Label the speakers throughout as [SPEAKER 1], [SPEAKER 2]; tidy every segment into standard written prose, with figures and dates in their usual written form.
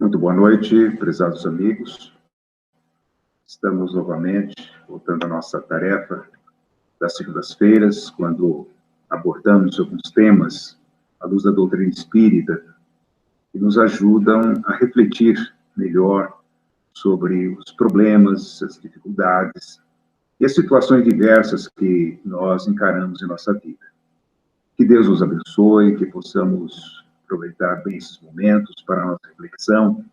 [SPEAKER 1] Muito boa noite, prezados amigos. Estamos novamente voltando à nossa tarefa das segundas-feiras, quando abordamos alguns temas à luz da doutrina espírita que nos ajudam a refletir melhor sobre os problemas, as dificuldades e as situações diversas que nós encaramos em nossa vida. Que Deus nos abençoe, que possamos aproveitar bem esses momentos para a nossa reflexão.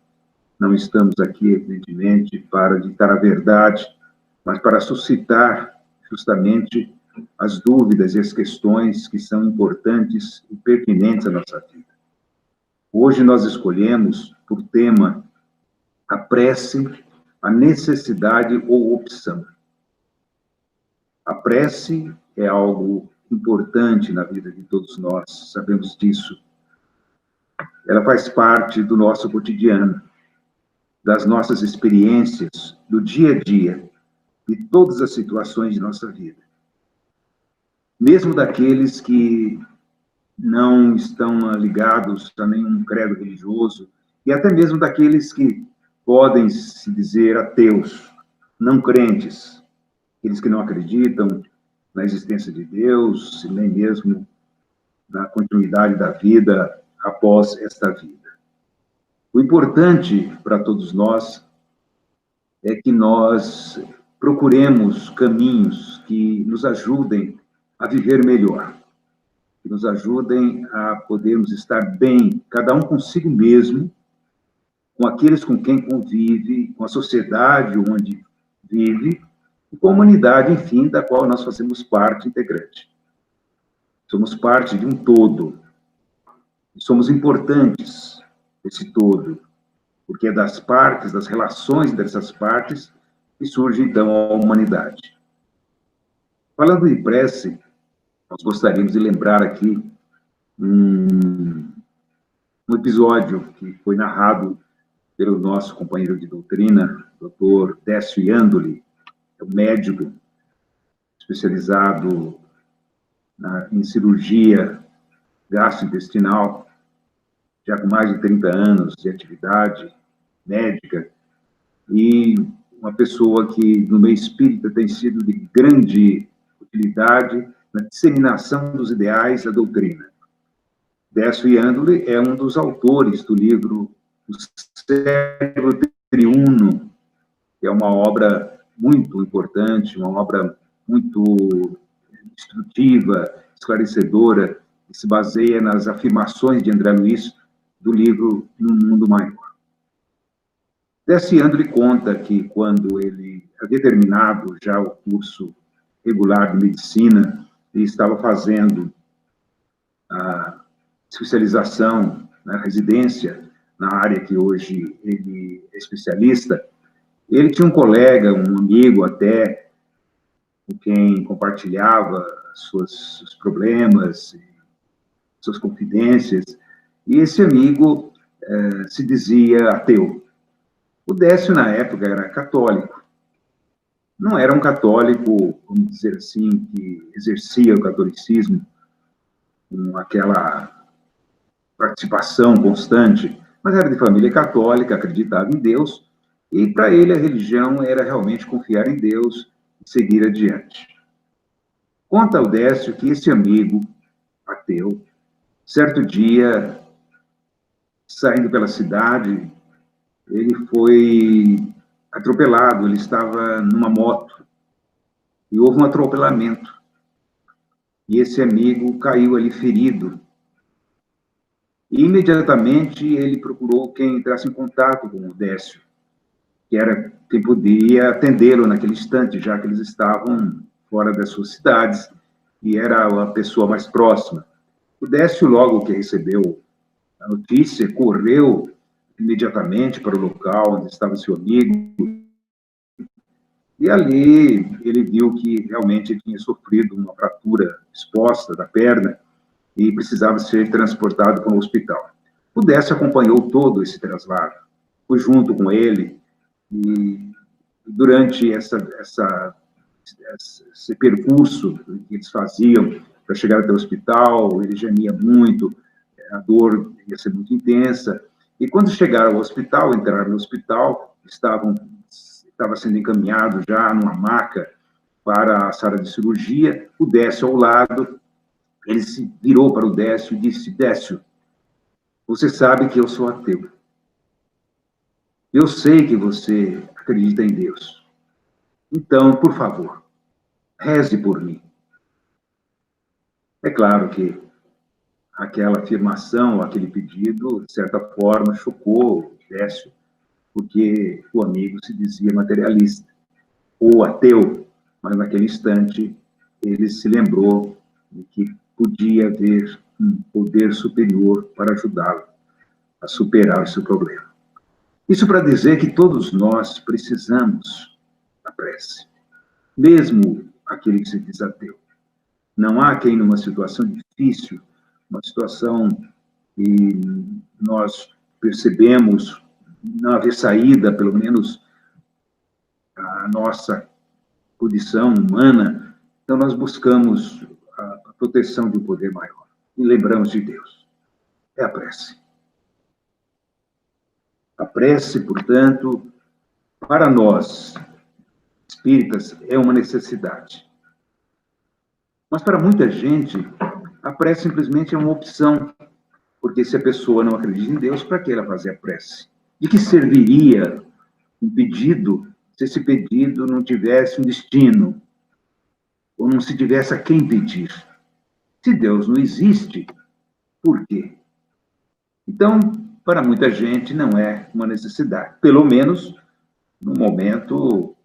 [SPEAKER 1] Não estamos aqui, evidentemente, para ditar a verdade, mas para suscitar justamente as dúvidas e as questões que são importantes e pertinentes à nossa vida. Hoje nós escolhemos por tema a prece, a necessidade ou opção. A prece é algo importante na vida de todos nós, sabemos disso. Ela faz parte do nosso cotidiano, das nossas experiências, do dia a dia, de todas as situações de nossa vida. Mesmo daqueles que não estão ligados a nenhum credo religioso, e até mesmo daqueles que podem se dizer ateus, não crentes, aqueles que não acreditam na existência de Deus, nem mesmo na continuidade da vida após esta vida. O importante para todos nós é que nós procuremos caminhos que nos ajudem a viver melhor, que nos ajudem a podermos estar bem, cada um consigo mesmo, com aqueles com quem convive, com a sociedade onde vive, e com a humanidade, enfim, da qual nós fazemos parte integrante. Somos parte de um todo, e somos importantes esse todo, porque é das partes, das relações dessas partes, que surge, então, a humanidade. Falando de prece, nós gostaríamos de lembrar aqui um episódio que foi narrado pelo nosso companheiro de doutrina, Dr. Décio Iandoli, é um médico especializado em cirurgia gastrointestinal, já com mais de 30 anos de atividade médica, e uma pessoa que, no meio espírita, tem sido de grande utilidade na disseminação dos ideais da doutrina. Décio Iandoli é um dos autores do livro O Cérebro Triuno, que é uma obra muito importante, uma obra muito instrutiva, esclarecedora, que se baseia nas afirmações de André Luiz do livro No Mundo Maior. Décio Iandoli conta que, quando ele havia terminado já o curso regular de medicina, ele estava fazendo a especialização na residência, na área que hoje ele é especialista. Ele tinha um colega, um amigo até, com quem compartilhava seus problemas, suas confidências, e esse amigo se dizia ateu. O Décio, na época, era católico. Não era um católico, vamos dizer assim, que exercia o catolicismo com aquela participação constante, mas era de família católica, acreditava em Deus, e para ele a religião era realmente confiar em Deus e seguir adiante. Conta o Décio que esse amigo ateu, certo dia, saindo pela cidade, ele foi atropelado, ele estava numa moto, e houve um atropelamento. E esse amigo caiu ali ferido. E imediatamente ele procurou quem entrasse em contato com o Décio, que era quem podia atendê-lo naquele instante, já que eles estavam fora das suas cidades, e era a pessoa mais próxima. O Décio, logo que recebeu a notícia, correu imediatamente para o local onde estava seu amigo, e ali ele viu que realmente ele tinha sofrido uma fratura exposta da perna e precisava ser transportado para o hospital. O Décio acompanhou todo esse traslado, foi junto com ele, e durante esse percurso que eles faziam para chegar até o hospital, ele gemia muito, a dor ia ser muito intensa, E quando chegaram ao hospital, entraram no hospital, estava sendo encaminhado já numa maca para a sala de cirurgia, o Décio ao lado, ele se virou para o Décio e disse: Décio, você sabe que eu sou ateu. Eu sei que você acredita em Deus. Então, por favor, reze por mim. É claro que aquela afirmação, aquele pedido, de certa forma, chocou o Décio, porque o amigo se dizia materialista ou ateu, mas naquele instante ele se lembrou de que podia haver um poder superior para ajudá-lo a superar o seu problema. Isso para dizer que todos nós precisamos da prece, mesmo aquele que se diz ateu. Não há quem, numa situação difícil, uma situação que nós percebemos não haver saída, pelo menos a nossa condição humana, então nós buscamos a proteção de um poder maior. E lembramos de Deus. É a prece. A prece, portanto, para nós, espíritas, é uma necessidade. Mas para muita gente, a prece simplesmente é uma opção, porque se a pessoa não acredita em Deus, para que ela fazer a prece? De que serviria um pedido se esse pedido não tivesse um destino, ou não se tivesse a quem pedir? Se Deus não existe, por quê? Então, para muita gente, não é uma necessidade, pelo menos no momento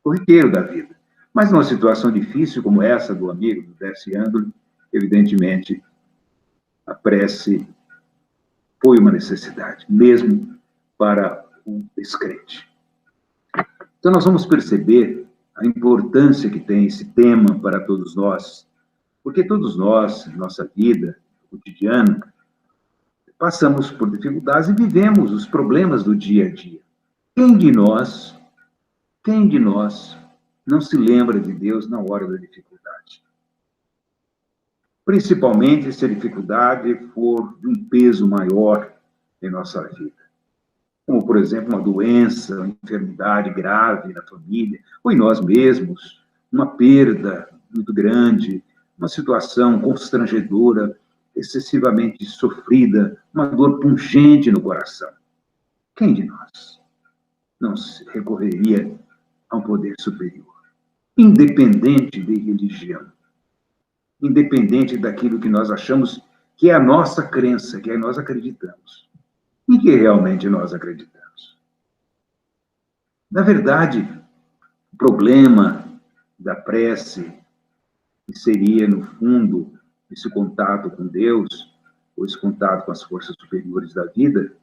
[SPEAKER 1] corriqueiro da vida. Mas numa situação difícil como essa do amigo, do Décio Ângelo, evidentemente, a prece foi uma necessidade, mesmo para o descrente. Então, nós vamos perceber a importância que tem esse tema para todos nós, porque todos nós, em nossa vida cotidiana, passamos por dificuldades e vivemos os problemas do dia a dia. Quem de nós não se lembra de Deus na hora da dificuldade? Principalmente se a dificuldade for de um peso maior em nossa vida. Como, por exemplo, uma doença, uma enfermidade grave na família, ou em nós mesmos, uma perda muito grande, uma situação constrangedora, excessivamente sofrida, uma dor pungente no coração. Quem de nós não se recorreria a um poder superior? Independente de religião, independente daquilo que nós achamos que é a nossa crença, que nós acreditamos, em que realmente nós acreditamos. Na verdade, o problema da prece, que seria, no fundo, esse contato com Deus, ou esse contato com as forças superiores da vida,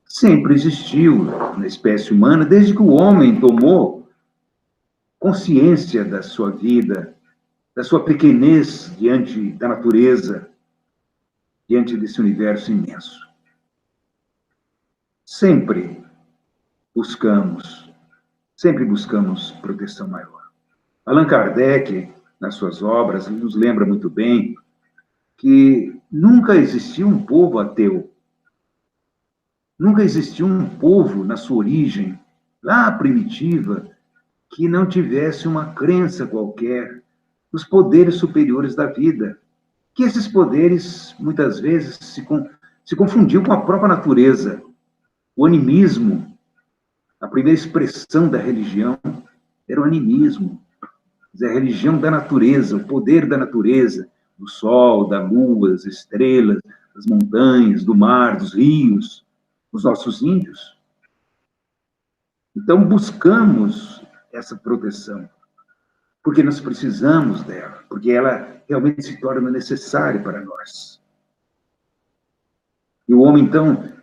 [SPEAKER 1] sempre existiu na espécie humana, desde que o homem tomou consciência da sua vida, da sua pequenez diante da natureza, diante desse universo imenso. Sempre buscamos proteção maior. Allan Kardec, nas suas obras, ele nos lembra muito bem que nunca existiu um povo ateu. Nunca existiu um povo, na sua origem, lá primitiva, que não tivesse uma crença qualquer nos poderes superiores da vida. Que esses poderes, muitas vezes, se confundiam com a própria natureza. O animismo, a primeira expressão da religião, era o animismo. A religião da natureza, o poder da natureza, do sol, da lua, das estrelas, das montanhas, do mar, dos rios, os nossos índios. Então, buscamos essa proteção, porque nós precisamos dela, porque ela realmente se torna necessária para nós. E o homem, então,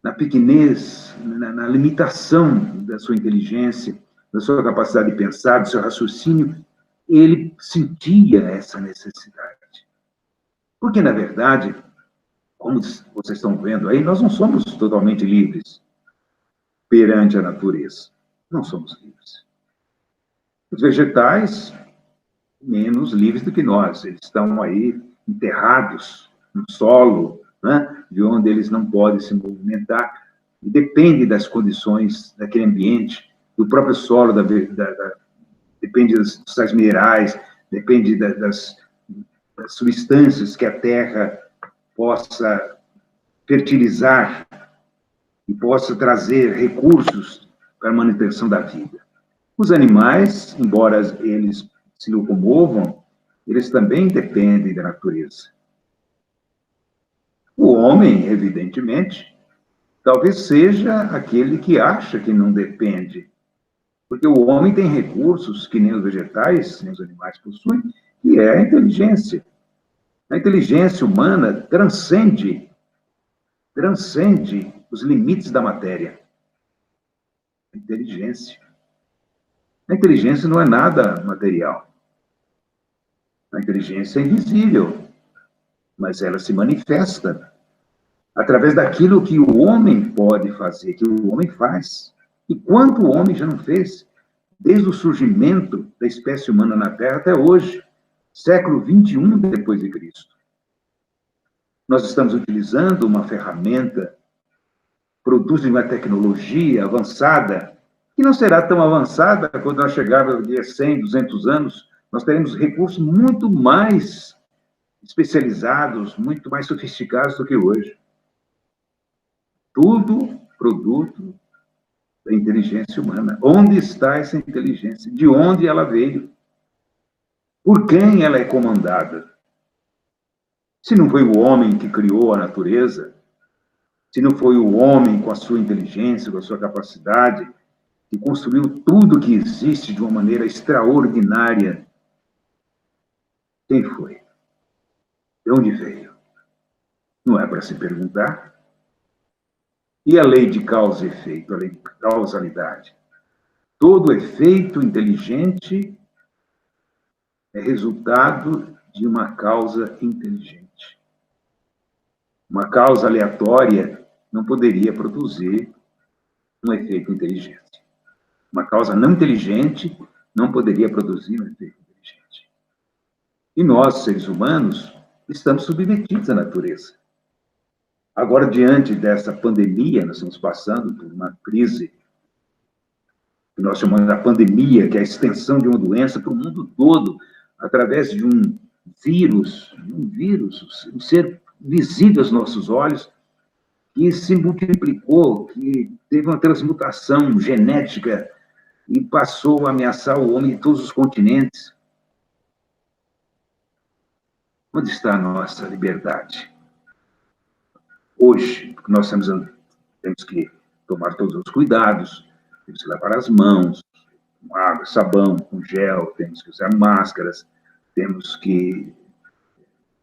[SPEAKER 1] na pequenez, na limitação da sua inteligência, da sua capacidade de pensar, do seu raciocínio, ele sentia essa necessidade. Porque, na verdade, como vocês estão vendo aí, nós não somos totalmente livres perante a natureza. Não somos livres. Os vegetais, menos livres do que nós. Eles estão aí enterrados no solo, né? De onde eles não podem se movimentar, e depende das condições daquele ambiente, do próprio solo, depende dos sais minerais, depende das substâncias que a terra possa fertilizar e possa trazer recursos para a manutenção da vida. Os animais, embora eles se locomovam, eles também dependem da natureza. O homem, evidentemente, talvez seja aquele que acha que não depende, porque o homem tem recursos que nem os vegetais, nem os animais possuem, que é a inteligência. A inteligência humana transcende os limites da matéria. A inteligência não é nada material. A inteligência é invisível, mas ela se manifesta através daquilo que o homem pode fazer, que o homem faz. E quanto o homem já não fez, desde o surgimento da espécie humana na Terra até hoje, século 21 depois de Cristo. Nós estamos utilizando uma ferramenta, produto de uma tecnologia avançada, que não será tão avançada quando nós chegarmos a 100, 200 anos, nós teremos recursos muito mais especializados, muito mais sofisticados do que hoje. Tudo produto da inteligência humana. Onde está essa inteligência? De onde ela veio? Por quem ela é comandada? Se não foi o homem que criou a natureza, se não foi o homem com a sua inteligência, com a sua capacidade, que construiu tudo que existe de uma maneira extraordinária, quem foi? De onde veio? Não é para se perguntar? E a lei de causa e efeito, a lei de causalidade? Todo efeito inteligente é resultado de uma causa inteligente. Uma causa aleatória não poderia produzir um efeito inteligente. Uma causa não inteligente não poderia produzir um efeito inteligente. E nós, seres humanos, estamos submetidos à natureza. Agora, diante dessa pandemia, nós estamos passando por uma crise que nós chamamos de pandemia, que é a extensão de uma doença para o mundo todo, através de um vírus, um ser visível aos nossos olhos, que se multiplicou, que teve uma transmutação genética e passou a ameaçar o homem em todos os continentes. Onde está a nossa liberdade? Hoje, porque nós temos que tomar todos os cuidados, temos que lavar as mãos, com água, sabão, com gel, temos que usar máscaras, temos que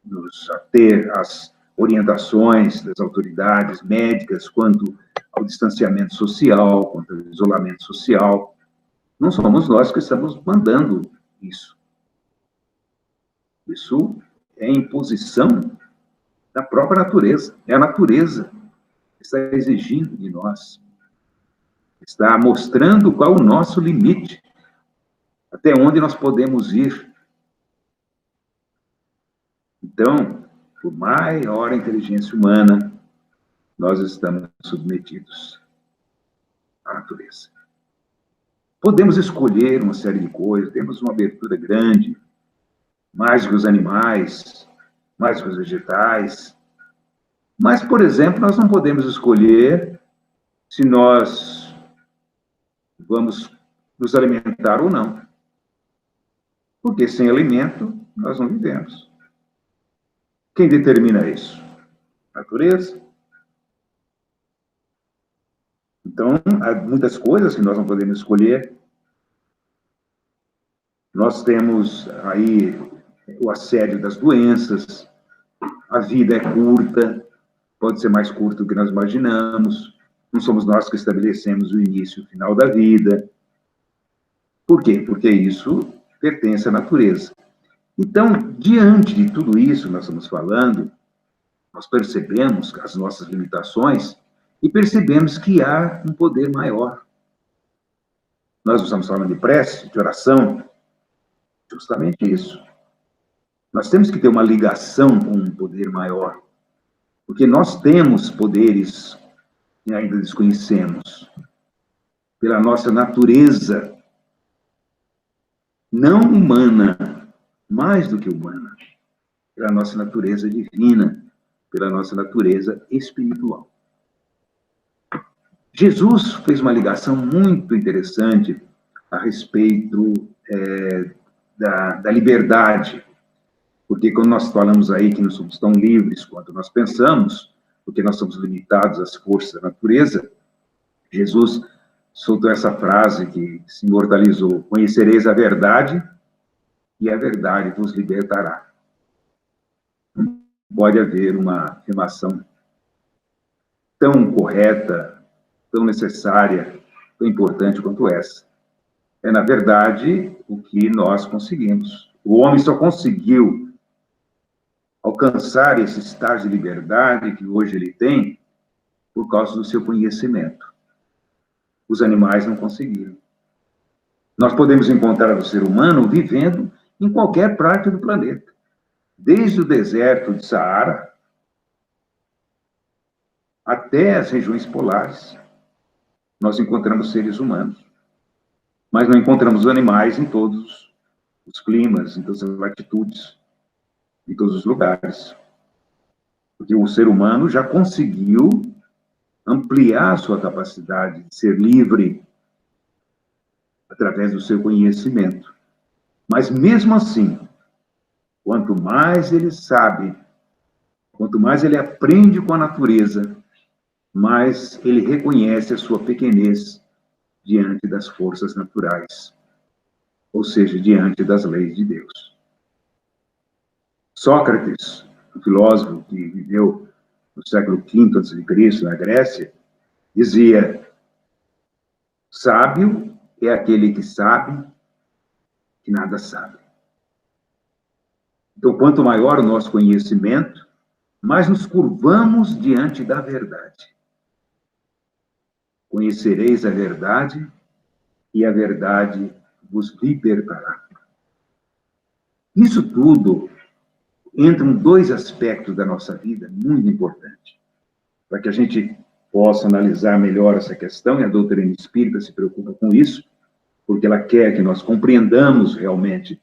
[SPEAKER 1] nos ater às orientações das autoridades médicas quanto ao distanciamento social, quanto ao isolamento social. Não somos nós que estamos mandando isso. Isso é imposição da própria natureza. É a natureza que está exigindo de nós. Está mostrando qual o nosso limite, até onde nós podemos ir. Então, por maior a inteligência humana, nós estamos submetidos à natureza. Podemos escolher uma série de coisas, temos uma abertura grande, mais que os animais, mais que os vegetais. Mas, por exemplo, nós não podemos escolher se nós vamos nos alimentar ou não. Porque sem alimento, nós não vivemos. Quem determina isso? A natureza. Então, há muitas coisas que nós não podemos escolher. Nós temos aí o assédio das doenças, a vida é curta, pode ser mais curta do que nós imaginamos, não somos nós que estabelecemos o início e o final da vida. Por quê? Porque isso pertence à natureza. Então, diante de tudo isso que nós estamos falando, nós percebemos as nossas limitações e percebemos que há um poder maior. Nós estamos falando de prece, de oração, justamente isso. Nós temos que ter uma ligação com um poder maior, Porque nós temos poderes que ainda desconhecemos, pela nossa natureza não humana, mais do que humana, pela nossa natureza divina, pela nossa natureza espiritual. Jesus fez uma ligação muito interessante a respeito da liberdade, porque quando nós falamos aí que não somos tão livres quanto nós pensamos, porque nós somos limitados às forças da natureza, Jesus soltou essa frase que se imortalizou: conhecereis a verdade e a verdade vos libertará. Não pode haver uma afirmação tão correta, tão necessária, tão importante quanto essa. É, na verdade, o que nós conseguimos. O homem só conseguiu alcançar esse estágio de liberdade que hoje ele tem por causa do seu conhecimento. Os animais não conseguiram. Nós podemos encontrar o ser humano vivendo em qualquer parte do planeta, desde o deserto de Saara até as regiões polares. Nós encontramos seres humanos, mas não encontramos animais em todos os climas, em todas as latitudes, em todos os lugares. Porque o ser humano já conseguiu ampliar sua capacidade de ser livre através do seu conhecimento. Mas, mesmo assim, quanto mais ele sabe, quanto mais ele aprende com a natureza, mais ele reconhece a sua pequenez diante das forças naturais, ou seja, diante das leis de Deus. Sócrates, um filósofo que viveu no século V a.C., na Grécia, dizia: sábio é aquele que sabe que nada sabe. Então, quanto maior o nosso conhecimento, mais nos curvamos diante da verdade. Conhecereis a verdade, e a verdade vos libertará. Isso tudo entram dois aspectos da nossa vida muito importantes, para que a gente possa analisar melhor essa questão, e a doutrina espírita se preocupa com isso, porque ela quer que nós compreendamos realmente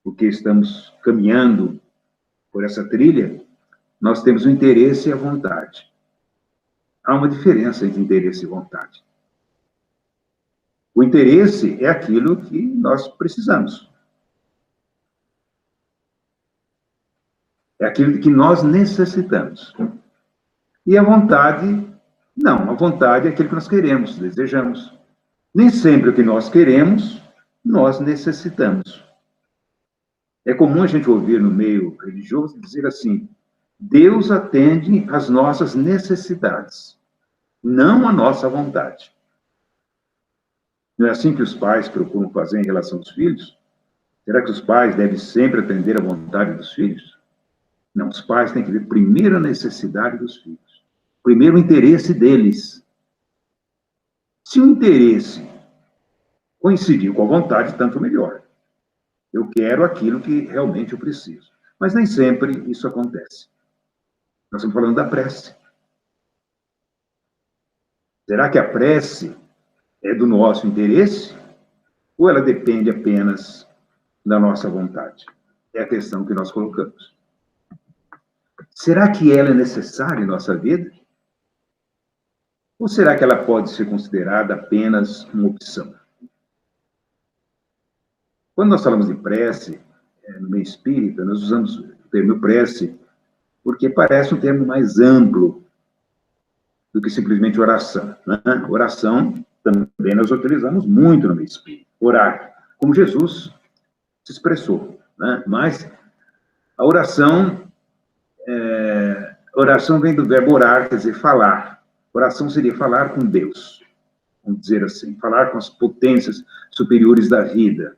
[SPEAKER 1] o que estamos caminhando por essa trilha. Nós temos o interesse e a vontade. Há uma diferença entre interesse e vontade. O interesse é aquilo que nós precisamos. É aquilo que nós necessitamos. E a vontade, não. A vontade é aquilo que nós queremos, desejamos. Nem sempre o que nós queremos, nós necessitamos. É comum a gente ouvir no meio religioso dizer assim: Deus atende às nossas necessidades, não à nossa vontade. Não é assim que os pais procuram fazer em relação aos filhos? Será que os pais devem sempre atender à vontade dos filhos? Não, os pais têm que ver primeiro a necessidade dos filhos, primeiro o interesse deles. Se o interesse coincidir com a vontade, tanto melhor. Eu quero aquilo que realmente eu preciso. Mas nem sempre isso acontece. Nós estamos falando da prece. Será que a prece é do nosso interesse? Ou ela depende apenas da nossa vontade? É a questão que nós colocamos. Será que ela é necessária em nossa vida? Ou será que ela pode ser considerada apenas uma opção? Quando nós falamos de prece, no meio espírita, nós usamos o termo prece porque parece um termo mais amplo do que simplesmente oração. Né? Oração também nós utilizamos muito no meio espírita. Orar, como Jesus se expressou. Né? Mas a oração vem do verbo orar, quer dizer, falar. Oração seria falar com Deus, vamos dizer assim, falar com as potências superiores da vida.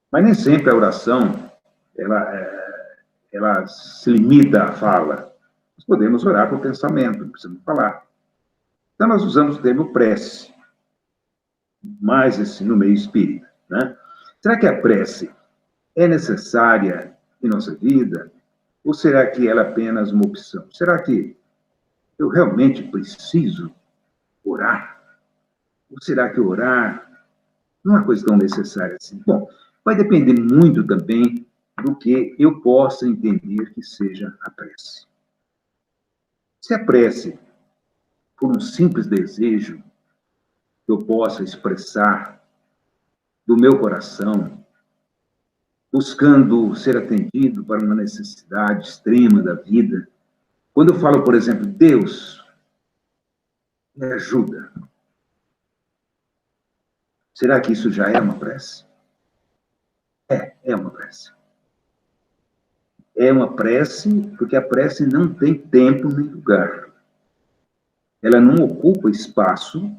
[SPEAKER 1] Mas nem sempre a oração, ela se limita à fala. Nós podemos orar por pensamento, não precisamos falar. Então, nós usamos o termo prece, mais assim, no meio espírita. Né? Será que a prece é necessária em nossa vida? Ou será que ela é apenas uma opção? Será que eu realmente preciso orar? Ou será que orar não é uma coisa tão necessária assim? Bom, vai depender muito também do que eu possa entender que seja a prece. Se a prece for um simples desejo que eu possa expressar do meu coração, buscando ser atendido para uma necessidade extrema da vida, quando eu falo, por exemplo, Deus, me ajuda, será que isso já é uma prece? É uma prece. É uma prece, porque a prece não tem tempo nem lugar. Ela não ocupa espaço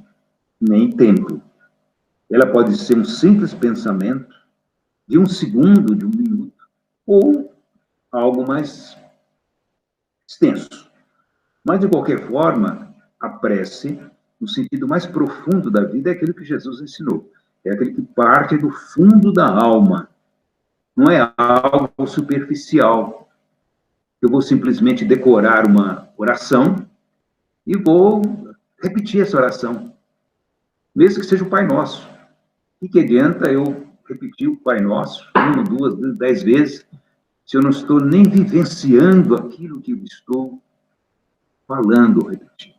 [SPEAKER 1] nem tempo. Ela pode ser um simples pensamento de um segundo, de um minuto, ou algo mais extenso. Mas, de qualquer forma, a prece, no sentido mais profundo da vida, é aquilo que Jesus ensinou. É aquele que parte do fundo da alma. Não é algo superficial. Eu vou simplesmente decorar uma oração e vou repetir essa oração, mesmo que seja o Pai Nosso. E que adianta eu repetir o Pai Nosso 1, 2, 10 vezes, se eu não estou nem vivenciando aquilo que eu estou falando ou repetindo?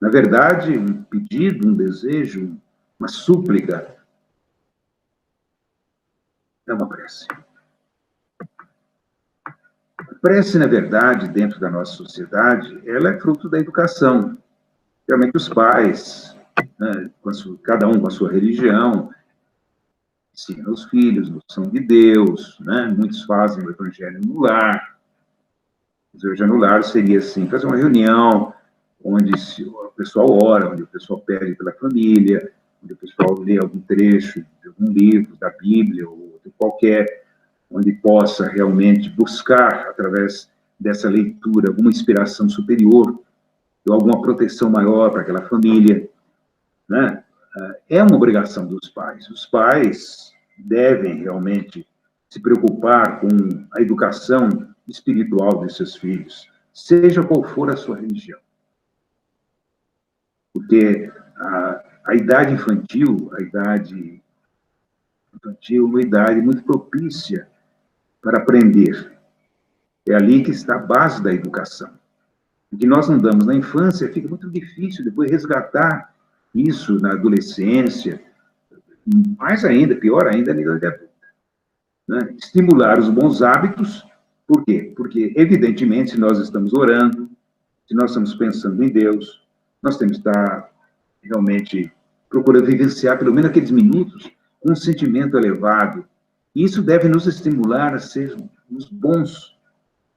[SPEAKER 1] Na verdade, um pedido, um desejo, uma súplica, é uma prece. A prece, na verdade, dentro da nossa sociedade, ela é fruto da educação. Realmente os pais, né, cada um com a sua religião, ensinam os filhos noção de Deus, né? Muitos fazem o evangelho no lar. O evangelho no lar seria assim, fazer uma reunião onde o pessoal ora, onde o pessoal pede pela família, onde o pessoal lê algum trecho de algum livro, da Bíblia ou de qualquer, onde possa realmente buscar, através dessa leitura, alguma inspiração superior, ou alguma proteção maior para aquela família, né? É uma obrigação dos pais. Os pais devem realmente se preocupar com a educação espiritual de seus filhos, seja qual for a sua religião. Porque a idade infantil, é uma idade muito propícia para aprender. É ali que está a base da educação. O que nós não damos na infância, fica muito difícil depois resgatar isso na adolescência, mais ainda, pior ainda, na idade adulta. Né? Estimular os bons hábitos, por quê? Porque, evidentemente, se nós estamos orando, se nós estamos pensando em Deus, nós temos que estar realmente procurando vivenciar pelo menos aqueles minutos com um sentimento elevado. E isso deve nos estimular a sermos bons,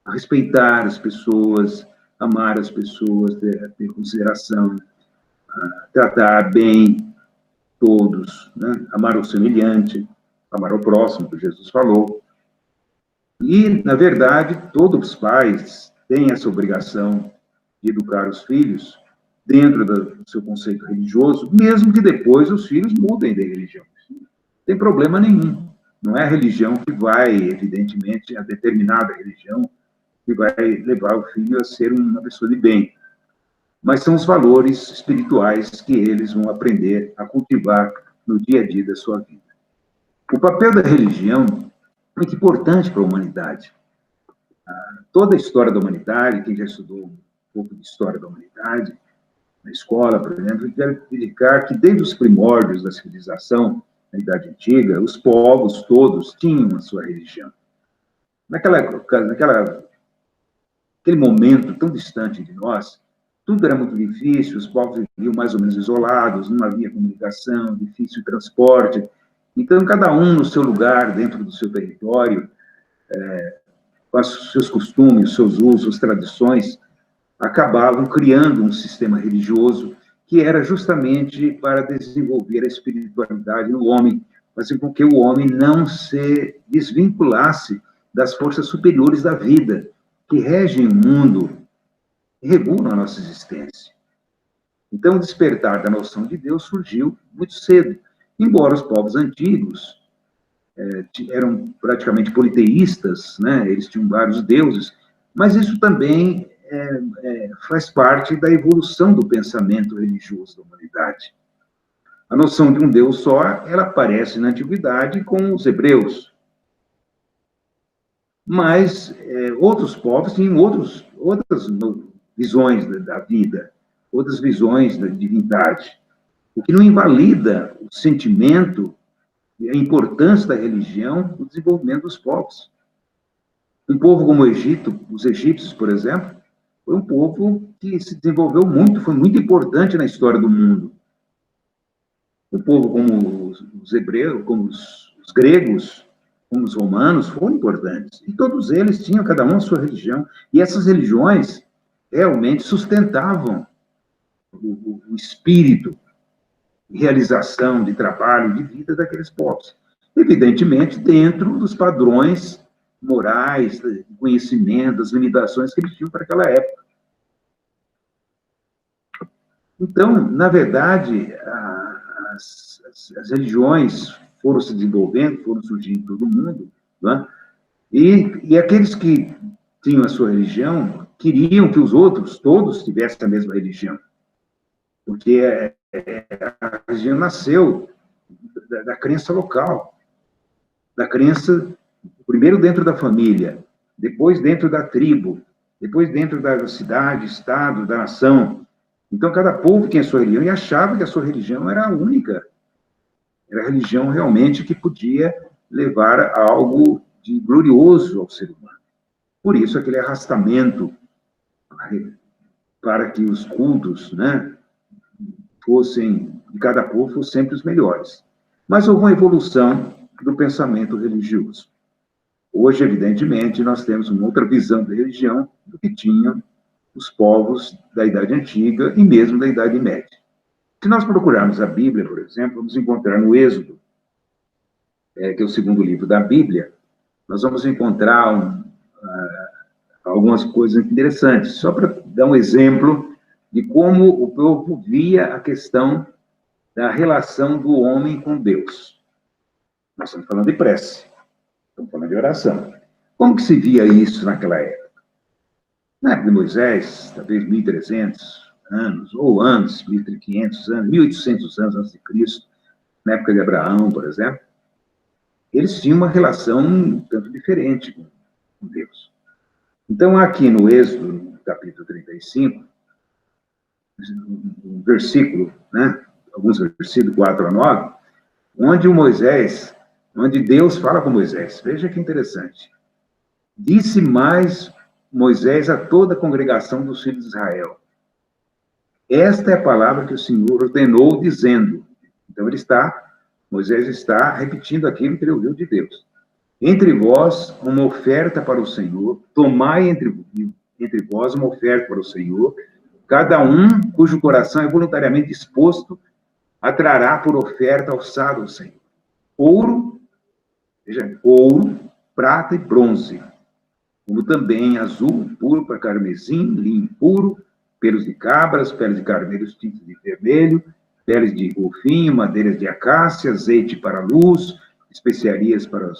[SPEAKER 1] a respeitar as pessoas, amar as pessoas, ter consideração, tratar bem todos, né? Amar o semelhante, amar o próximo, que Jesus falou. E, na verdade, todos os pais têm essa obrigação de educar os filhos dentro do seu conceito religioso, mesmo que depois os filhos mudem de religião. Não tem problema nenhum. Não é a religião que vai, evidentemente, a determinada religião, que vai levar o filho a ser uma pessoa de bem. Mas são os valores espirituais que eles vão aprender a cultivar no dia a dia da sua vida. O papel da religião é muito importante para a humanidade. Toda a história da humanidade, quem já estudou um pouco de história da humanidade, na escola, por exemplo, deve verificar que desde os primórdios da civilização, na Idade Antiga, os povos todos tinham a sua religião. Naquele momento tão distante de nós, tudo era muito difícil, os povos viviam mais ou menos isolados, não havia comunicação, difícil transporte. Então, cada um no seu lugar, dentro do seu território, com os seus costumes, os seus usos, tradições, acabavam criando um sistema religioso que era justamente para desenvolver a espiritualidade no homem, fazer com que o homem não se desvinculasse das forças superiores da vida, que regem o mundo e regulam a nossa existência. Então, o despertar da noção de Deus surgiu muito cedo, embora os povos antigos eram praticamente politeístas, né? Eles tinham vários deuses, mas isso também faz parte da evolução do pensamento religioso da humanidade. A noção de um Deus só, ela aparece na antiguidade com os hebreus, mas outros povos tinham outras visões da vida, outras visões da divindade, o que não invalida o sentimento e a importância da religião no desenvolvimento dos povos. Um povo como o Egito, os egípcios, por exemplo, foi um povo que se desenvolveu muito, foi muito importante na história do mundo. Um povo como os hebreus, como os gregos, como os romanos, foram importantes. E todos eles tinham, cada um, a sua religião. E essas religiões realmente sustentavam o espírito de realização, de trabalho, de vida daqueles povos. Evidentemente, dentro dos padrões morais, de conhecimento, das limitações que eles tinham para aquela época. Então, na verdade, as religiões foram se desenvolvendo, foram surgindo em todo o mundo, né? E aqueles que tinham a sua religião queriam que os outros, todos, tivessem a mesma religião. Porque a religião nasceu da crença local, da crença, primeiro dentro da família, depois dentro da tribo, depois dentro da cidade, estado, da nação. Então, cada povo tinha a sua religião e achava que a sua religião era a única. Era a religião realmente que podia levar a algo de glorioso ao ser humano. Por isso, aquele arrastamento para que os cultos, né, fossem, de cada povo, fossem sempre os melhores. Mas houve uma evolução do pensamento religioso. Hoje, evidentemente, nós temos uma outra visão da religião do que tinham os povos da Idade Antiga e mesmo da Idade Média. Se nós procurarmos a Bíblia, por exemplo, vamos encontrar no Êxodo, que é o segundo livro da Bíblia, nós vamos encontrar algumas coisas interessantes, só para dar um exemplo de como o povo via a questão da relação do homem com Deus. Nós estamos falando de prece, estamos falando de oração. Como que se via isso naquela época? Na época de Moisés, talvez 1.300 anos, ou antes, 1.500 anos, 1.800 anos antes de Cristo, na época de Abraão, por exemplo, eles tinham uma relação um tanto diferente com Deus. Então, aqui no Êxodo, no capítulo 35, um versículo, né, alguns versículos, 4 a 9, onde Deus fala com Moisés. Veja que interessante. Disse mais Moisés a toda a congregação dos filhos de Israel: esta é a palavra que o Senhor ordenou, dizendo. Então, Moisés está repetindo aquilo que ele ouviu de Deus. Entre vós, uma oferta para o Senhor, tomai entre vós uma oferta para o Senhor, cada um cujo coração é voluntariamente disposto a trará por oferta alçada ao Senhor. Ouro, prata e bronze, como também azul, púrpura, carmesim, linho puro, pelos de cabras, peles de carneiros tintos de vermelho, peles de golfinho, madeiras de acácia, azeite para a luz, especiarias para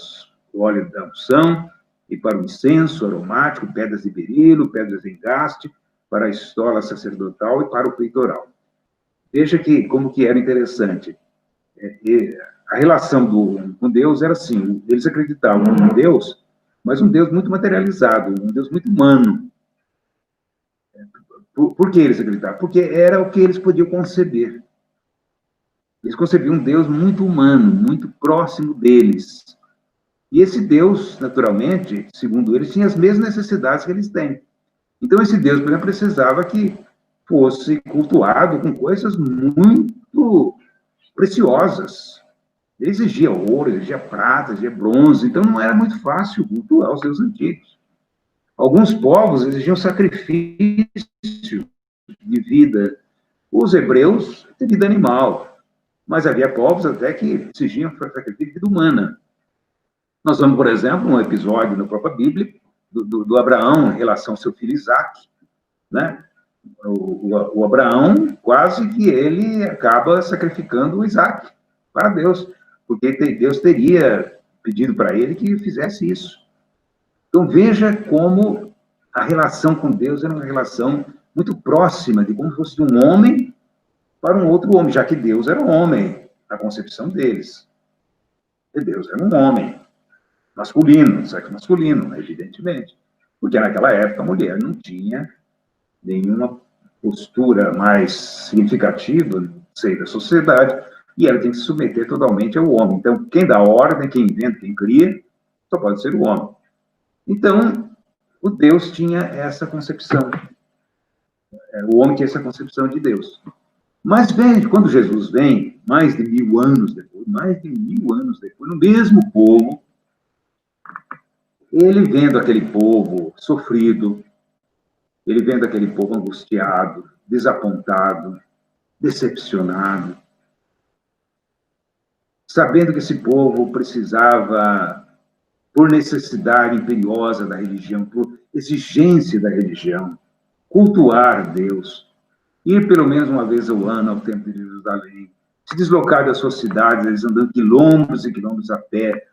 [SPEAKER 1] o óleo da unção e para o incenso aromático, pedras de berilo, pedras de engaste, para a estola sacerdotal e para o peitoral. Veja como que era interessante. A relação com Deus era assim, eles acreditavam em Deus, mas um Deus muito materializado, um Deus muito humano. Por que eles acreditavam? Porque era o que eles podiam conceber. Eles concebiam um Deus muito humano, muito próximo deles. E esse Deus, naturalmente, segundo eles, tinha as mesmas necessidades que eles têm. Então, esse Deus, por exemplo, precisava que fosse cultuado com coisas muito preciosas. Ele exigia ouro, exigia prata, exigia bronze, então não era muito fácil cultuar os deuses antigos. Alguns povos exigiam sacrifício de vida. Os hebreus, de vida animal. Mas havia povos até que exigiam sacrifício de vida humana. Nós vamos, por exemplo, um episódio na própria Bíblia, do Abraão em relação ao seu filho Isaque, né? O Abraão, quase que ele acaba sacrificando o Isaque para Deus, porque Deus teria pedido para ele que fizesse isso. Então, veja como a relação com Deus era uma relação muito próxima, de como fosse de um homem para um outro homem, já que Deus era um homem, na concepção deles. E Deus era um homem, masculino, sexo masculino, evidentemente. Porque naquela época a mulher não tinha nenhuma postura mais significativa no seio da sociedade, e ela tem que se submeter totalmente ao homem. Então, quem dá ordem, quem inventa, quem cria, só pode ser o homem. Então, o Deus tinha essa concepção. O homem tinha essa concepção de Deus. Mas, quando Jesus vem, mais de 1000 anos depois, no mesmo povo, ele vendo aquele povo sofrido, ele vendo aquele povo angustiado, desapontado, decepcionado, sabendo que esse povo precisava, por necessidade imperiosa da religião, por exigência da religião, cultuar Deus, ir pelo menos uma vez ao ano ao Templo de Jerusalém, se deslocar das suas cidades, eles andando quilômetros e quilômetros a pé,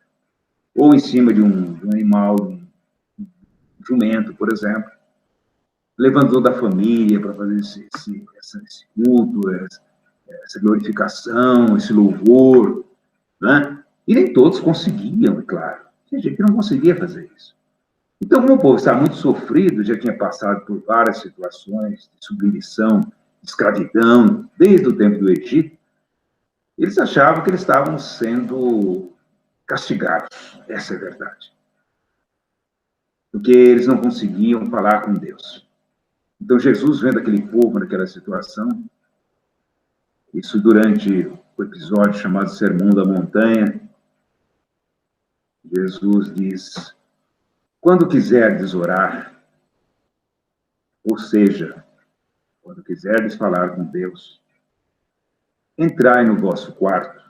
[SPEAKER 1] ou em cima de um animal, um jumento, por exemplo, levantou da família para fazer esse culto, essa glorificação, esse louvor, né? E nem todos conseguiam, é claro. Tinha gente que não conseguia fazer isso. Então, como o povo estava muito sofrido, já tinha passado por várias situações de submissão, de escravidão, desde o tempo do Egito, eles achavam que eles estavam sendo castigados. Essa é a verdade. Porque eles não conseguiam falar com Deus. Então, Jesus, vendo aquele povo naquela situação, isso durante o episódio chamado Sermão da Montanha, Jesus diz: quando quiserdes orar, ou seja, quando quiserdes falar com Deus, entrai no vosso quarto,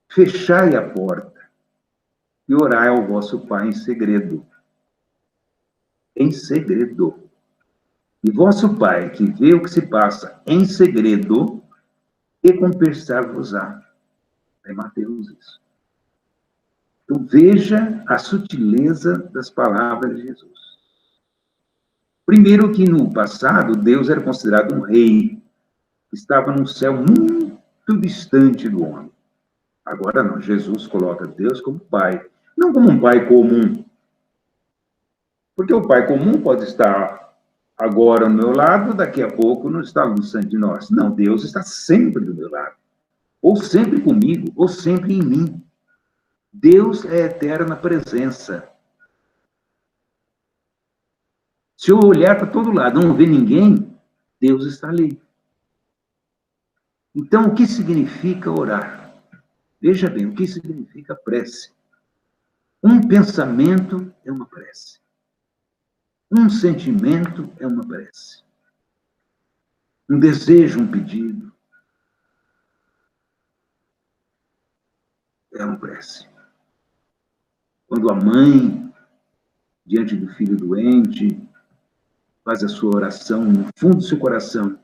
[SPEAKER 1] fechai a porta e orai ao vosso Pai em segredo. Em segredo. E vosso Pai, que vê o que se passa em segredo, recompensar-vos-á. É Mateus isso. Então, veja a sutileza das palavras de Jesus. Primeiro que no passado, Deus era considerado um rei, que estava num céu muito distante do homem. Agora não, Jesus coloca Deus como pai, não como um pai comum. Porque o pai comum pode estar agora no meu lado, daqui a pouco não está distante de nós. Não, Deus está sempre do meu lado. Ou sempre comigo, ou sempre em mim. Deus é eterna presença. Se eu olhar para todo lado e não ver ninguém, Deus está ali. Então, o que significa orar? Veja bem, o que significa prece? Um pensamento é uma prece. Um sentimento é uma prece. Um desejo, um pedido é uma prece. Quando a mãe, diante do filho doente, faz a sua oração no fundo do seu coração,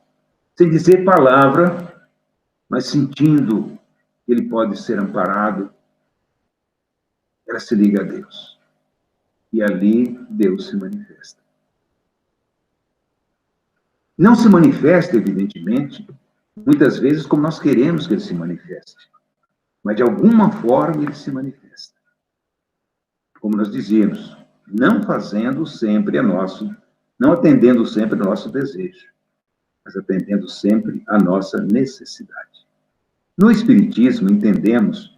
[SPEAKER 1] sem dizer palavra, mas sentindo que ele pode ser amparado, ela se liga a Deus. E ali Deus se manifesta. Não se manifesta, evidentemente, muitas vezes como nós queremos que ele se manifeste, mas de alguma forma ele se manifesta. Como nós dizíamos, não fazendo sempre não atendendo sempre ao nosso desejo, mas atendendo sempre à nossa necessidade. No Espiritismo, entendemos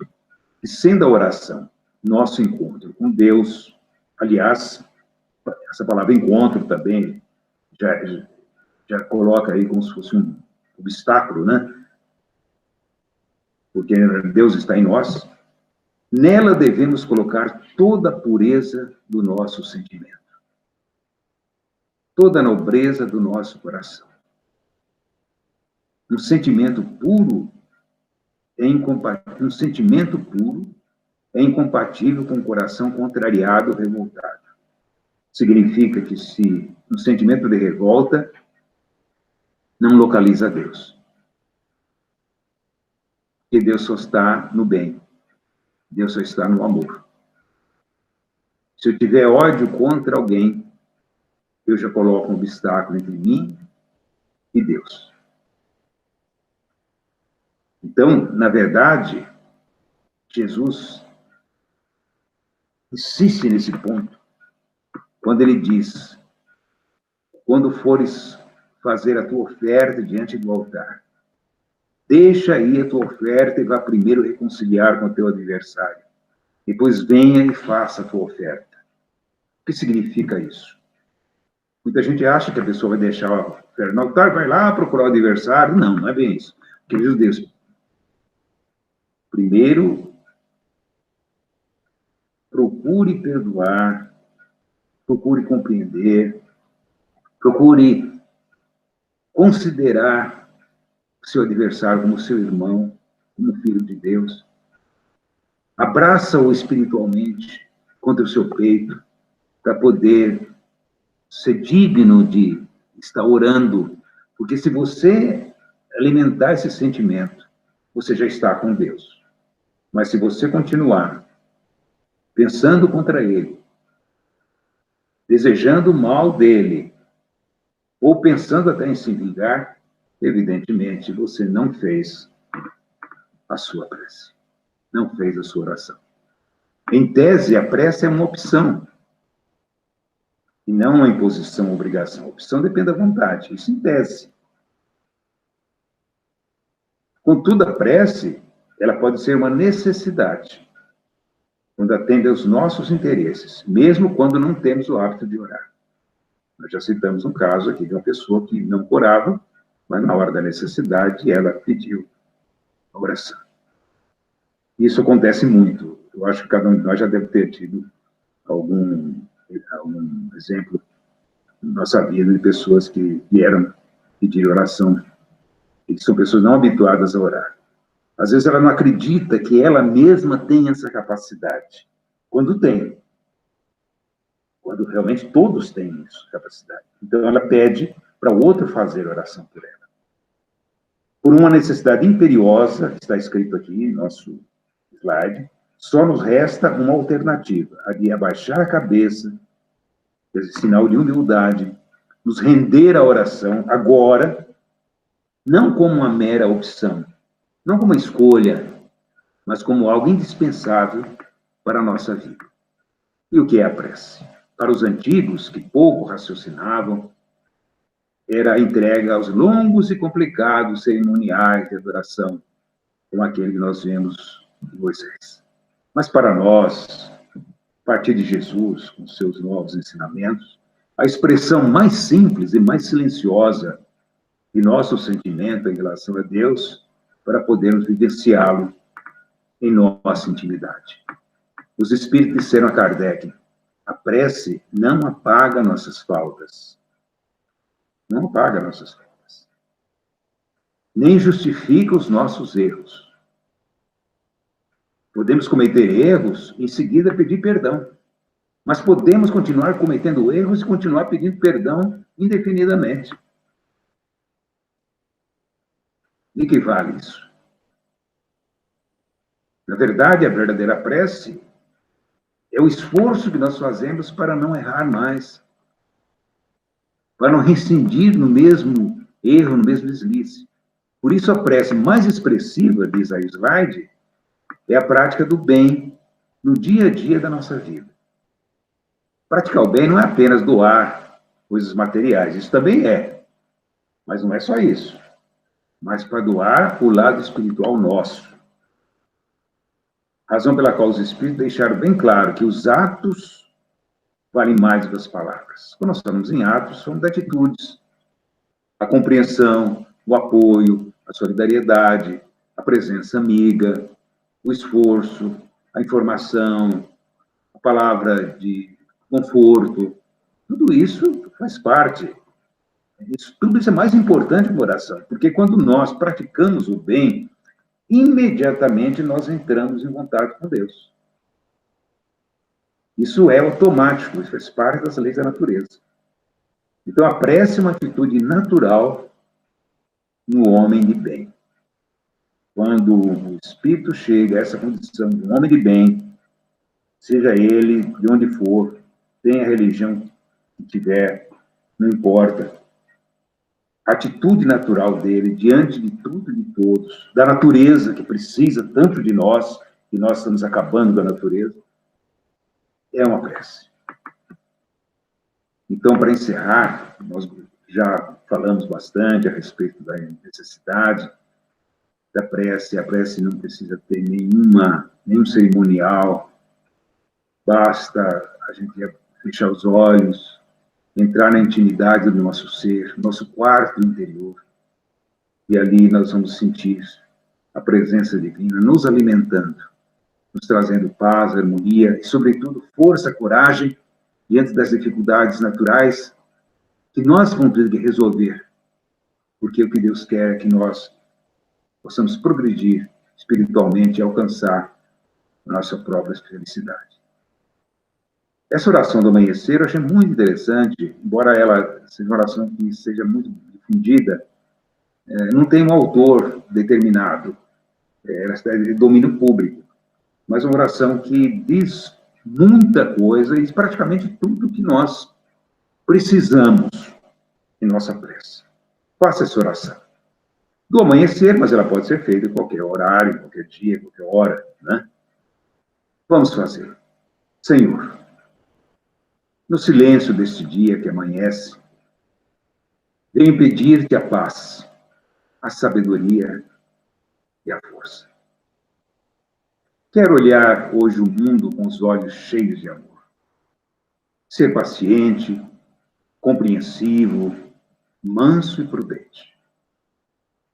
[SPEAKER 1] que, sendo a oração nosso encontro com Deus, aliás, essa palavra encontro também já coloca aí como se fosse um obstáculo, né? Porque Deus está em nós. Nela devemos colocar toda a pureza do nosso sentimento, toda a nobreza do nosso coração. Um sentimento puro é incompatível, com o coração contrariado ou revoltado. Significa que se um sentimento de revolta não localiza Deus. Porque Deus só está no bem. Deus só está no amor. Se eu tiver ódio contra alguém, eu já coloco um obstáculo entre mim e Deus. Então, na verdade, Jesus insiste nesse ponto, quando ele diz: quando fores fazer a tua oferta diante do altar, deixa aí a tua oferta e vá primeiro reconciliar com o teu adversário. Depois venha e faça a tua oferta. O que significa isso? Muita gente acha que a pessoa vai deixar a oferta no altar, vai lá procurar o adversário. Não, não é bem isso. Porque diz Deus: primeiro, procure perdoar, procure compreender, procure considerar o seu adversário como seu irmão, como filho de Deus. Abraça-o espiritualmente contra o seu peito, para poder ser digno de estar orando. Porque se você alimentar esse sentimento, você já está com Deus. Mas se você continuar pensando contra ele, desejando o mal dele, ou pensando até em se vingar, evidentemente você não fez a sua prece, não fez a sua oração. Em tese, a prece é uma opção, e não uma imposição, uma obrigação. A opção depende da vontade, isso em tese. Contudo, a prece, ela pode ser uma necessidade, quando atende aos nossos interesses, mesmo quando não temos o hábito de orar. Nós já citamos um caso aqui de uma pessoa que não orava, mas na hora da necessidade ela pediu a oração. Isso acontece muito. Eu acho que cada um de nós já deve ter tido algum exemplo na nossa vida de pessoas que vieram pedir oração, e que são pessoas não habituadas a orar. Às vezes ela não acredita que ela mesma tem essa capacidade. Quando tem. Quando realmente todos têm essa capacidade. Então ela pede para o outro fazer oração por ela. Por uma necessidade imperiosa, que está escrito aqui no nosso slide, só nos resta uma alternativa, a de abaixar a cabeça, esse sinal de humildade, nos render à oração agora, não como uma mera opção, não como uma escolha, mas como algo indispensável para a nossa vida. E o que é a prece? Para os antigos, que pouco raciocinavam, era a entrega aos longos e complicados cerimoniais de adoração, como aquele que nós vemos em Moisés. Mas para nós, a partir de Jesus, com seus novos ensinamentos, a expressão mais simples e mais silenciosa de nosso sentimento em relação a Deus, para podermos vivenciá-lo em nossa intimidade. Os espíritos disseram a Kardec: a prece não apaga nossas faltas. Não apaga nossas faltas. Nem justifica os nossos erros. Podemos cometer erros e em seguida pedir perdão. Mas podemos continuar cometendo erros e continuar pedindo perdão indefinidamente. De que vale isso? Na verdade, a verdadeira prece é o esforço que nós fazemos para não errar mais, para não reincidir no mesmo erro, no mesmo deslize. Por isso, a prece mais expressiva, diz a slide, é a prática do bem no dia a dia da nossa vida. Praticar o bem não é apenas doar coisas materiais, isso também é, mas não é só isso. Mas para doar o lado espiritual nosso. Razão pela qual os Espíritos deixaram bem claro que os atos valem mais do que as palavras. Quando nós falamos em atos, somos de atitudes. A compreensão, o apoio, a solidariedade, a presença amiga, o esforço, a informação, a palavra de conforto. Tudo isso faz parte. Tudo isso é mais importante que a oração, porque quando nós praticamos o bem, imediatamente nós entramos em contato com Deus. Isso é automático, isso faz parte das leis da natureza. Então, a prece é uma atitude natural no homem de bem. quando o espírito chega a essa condição de um homem de bem, seja ele de onde for, tenha a religião que tiver, não importa, a atitude natural dele diante de tudo e de todos, da natureza que precisa tanto de nós, e nós estamos acabando com a natureza, é uma prece. Então, para encerrar, nós já falamos bastante a respeito da necessidade da prece. A prece não precisa ter nenhum cerimonial, basta a gente fechar os olhos, entrar na intimidade do nosso ser, nosso quarto interior, e ali nós vamos sentir a presença divina nos alimentando, nos trazendo paz, harmonia e, sobretudo, força, coragem diante das dificuldades naturais que nós vamos ter que resolver, porque o que Deus quer é que nós possamos progredir espiritualmente e alcançar a nossa própria felicidade. Essa oração do amanhecer eu achei muito interessante, embora ela seja uma oração que seja muito difundida, não tem um autor determinado, ela está de domínio público, mas uma oração que diz muita coisa e praticamente tudo que nós precisamos em nossa prece. Faça essa oração. Do amanhecer, mas ela pode ser feita em qualquer horário, qualquer dia, qualquer hora, né? Vamos fazer. Senhor, no silêncio deste dia que amanhece, venho pedir-te a paz, a sabedoria e a força. Quero olhar hoje o mundo com os olhos cheios de amor. Ser paciente, compreensivo, manso e prudente.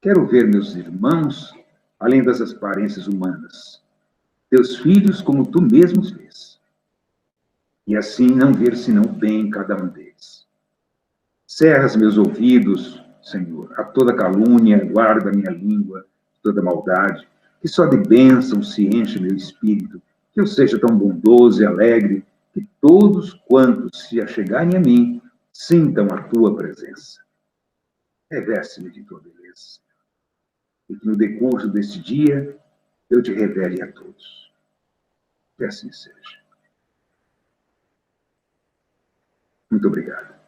[SPEAKER 1] Quero ver meus irmãos, além das aparências humanas, teus filhos como tu mesmo vês. E assim não ver senão bem em cada um deles. Cerras meus ouvidos, Senhor, a toda calúnia, guarda minha língua, toda maldade, que só de bênção se enche meu espírito, que eu seja tão bondoso e alegre, que todos quantos se achegarem a mim, sintam a tua presença. Reveste-me de tua beleza, e que no decurso deste dia eu te revele a todos. Que assim seja. Muito obrigado.